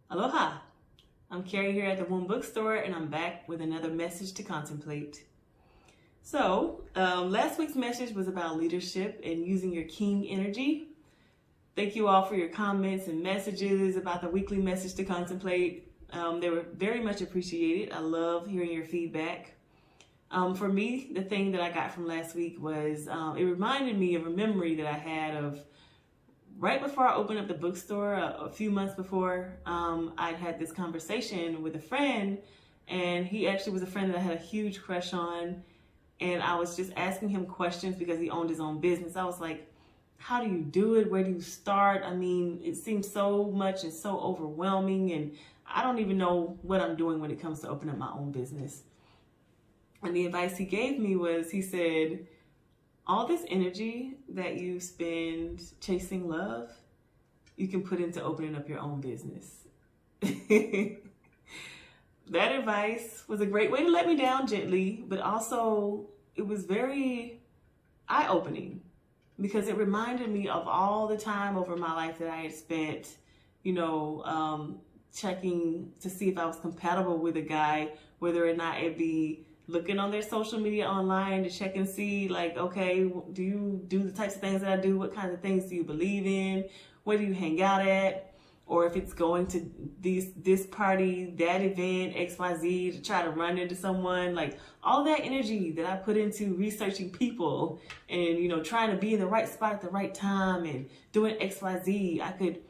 Aloha! I'm Carrie here at the Womb Bookstore, and I'm back with another message to contemplate. Last week's message was about leadership and using your king energy. Thank you all for your comments and messages about the weekly message to contemplate. They were very much appreciated. I love hearing your feedback. For me, the thing that I got from last week was it reminded me of a memory that I had of right before I opened up the bookstore, a few months before. I'd had this conversation with a friend, and he actually was a friend that I had a huge crush on. And I was just asking him questions because he owned his own business. I was like, how do you do it? Where do you start? I mean, it seems so much and so overwhelming, and I don't even know what I'm doing when it comes to opening up my own business. And the advice he gave me was, he said, all this energy that you spend chasing love, you can put into opening up your own business. That advice was a great way to let me down gently, but also it was very eye-opening because it reminded me of all the time over my life that I had spent, checking to see if I was compatible with a guy, whether or not it be looking on their social media online to check and see, like, okay, do you do the types of things that I do? What kinds of things do you believe in? Where do you hang out at? Or if it's going to this party, that event, XYZ, to try to run into someone. Like, all that energy that I put into researching people and, trying to be in the right spot at the right time and doing XYZ, I could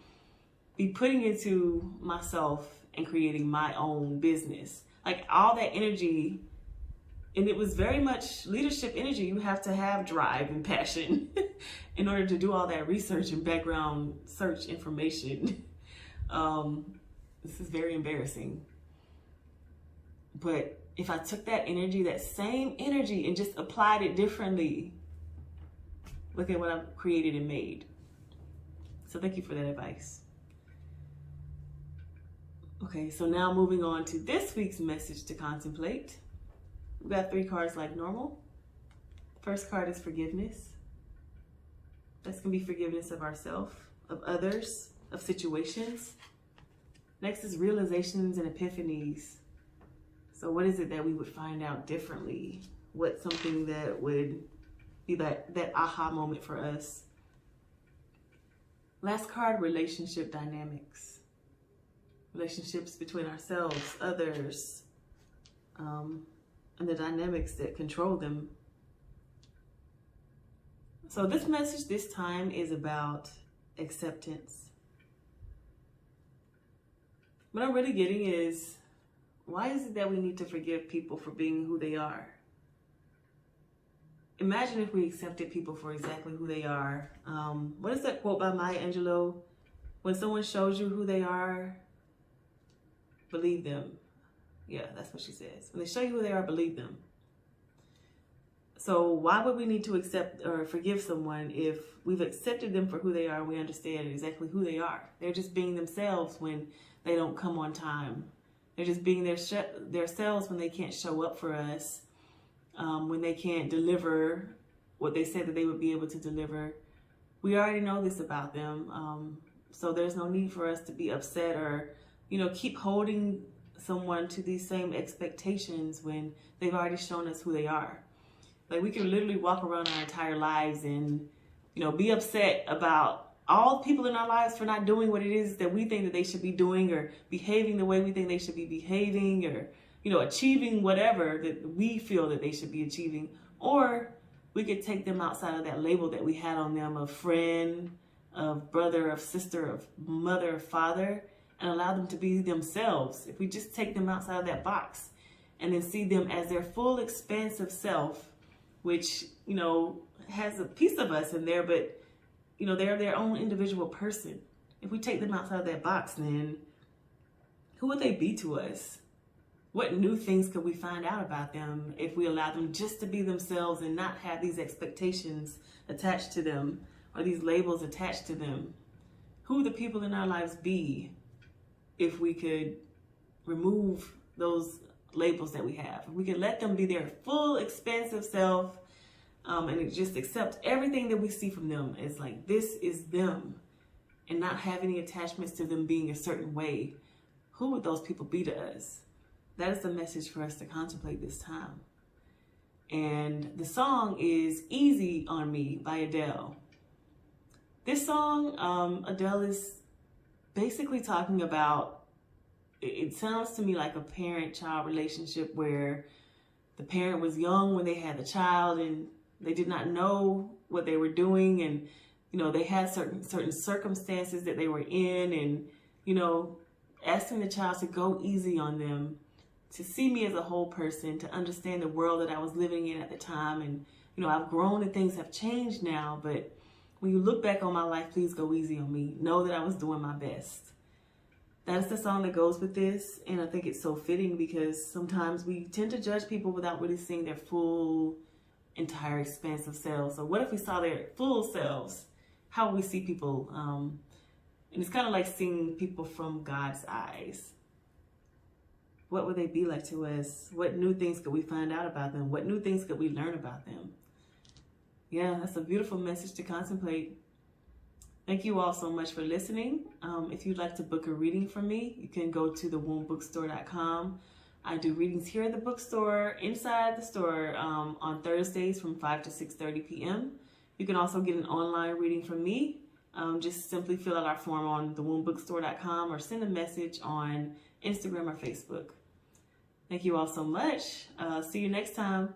be putting into myself and creating my own business. Like, all that energy. And it was very much leadership energy. You have to have drive and passion in order to do all that research and background search information. This is very embarrassing. But if I took that energy, that same energy, and just applied it differently, look at what I've created and made. So thank you for that advice. Okay, so now moving on to this week's message to contemplate. We got 3 cards like normal. First card is forgiveness. That's going to be forgiveness of ourselves, of others, of situations. Next is realizations and epiphanies. So what is it that we would find out differently? What's something that would be that aha moment for us? Last card, relationship dynamics. Relationships between ourselves, others, and the dynamics that control them. So this message this time is about acceptance. What I'm really getting is, why is it that we need to forgive people for being who they are? Imagine if we accepted people for exactly who they are. What is that quote by Maya Angelou? When someone shows you who they are, believe them. Yeah, that's what she says. When they show you who they are, believe them. So why would we need to accept or forgive someone if we've accepted them for who they are and we understand exactly who they are? They're just being themselves when they don't come on time. They're just being their selves when they can't show up for us, when they can't deliver what they said that they would be able to deliver. We already know this about them. So there's no need for us to be upset or, keep holding someone to these same expectations when they've already shown us who they are. Like, we can literally walk around our entire lives and, be upset about all people in our lives for not doing what it is that we think that they should be doing, or behaving the way we think they should be behaving, or, achieving whatever that we feel that they should be achieving. Or we could take them outside of that label that we had on them of friend, of brother, of sister, of mother, of father, and allow them to be themselves. If we just take them outside of that box and then see them as their full expansive self, which, has a piece of us in there, but, they're their own individual person. If we take them outside of that box, then who would they be to us? What new things could we find out about them if we allow them just to be themselves and not have these expectations attached to them or these labels attached to them? Who would the people in our lives be if we could remove those labels that we have? If we could let them be their full expansive self, and just accept everything that we see from them as like, this is them, and not have any attachments to them being a certain way. who would those people be to us? That is the message for us to contemplate this time. And the song is Easy on Me by Adele. This song, Adele is basically talking about, it sounds to me like a parent-child relationship where the parent was young when they had the child and they did not know what they were doing, and they had certain circumstances that they were in, and asking the child to go easy on them, to see me as a whole person, to understand the world that I was living in at the time. And I've grown and things have changed now, but when you look back on my life, please go easy on me. Know that I was doing my best. That's the song that goes with this, and I think it's so fitting because sometimes we tend to judge people without really seeing their full, entire expanse of selves. So what if we saw their full selves? How we see people, and it's kind of like seeing people from God's eyes. What would they be like to us? What new things could we find out about them? What new things could we learn about them? Yeah, that's a beautiful message to contemplate. Thank you all so much for listening. If you'd like to book a reading from me, you can go to thewombbookstore.com. I do readings here at the bookstore, inside the store, on Thursdays from 5 to 6:30 p.m. You can also get an online reading from me. Just simply fill out our form on thewombbookstore.com or send a message on Instagram or Facebook. Thank you all so much. See you next time.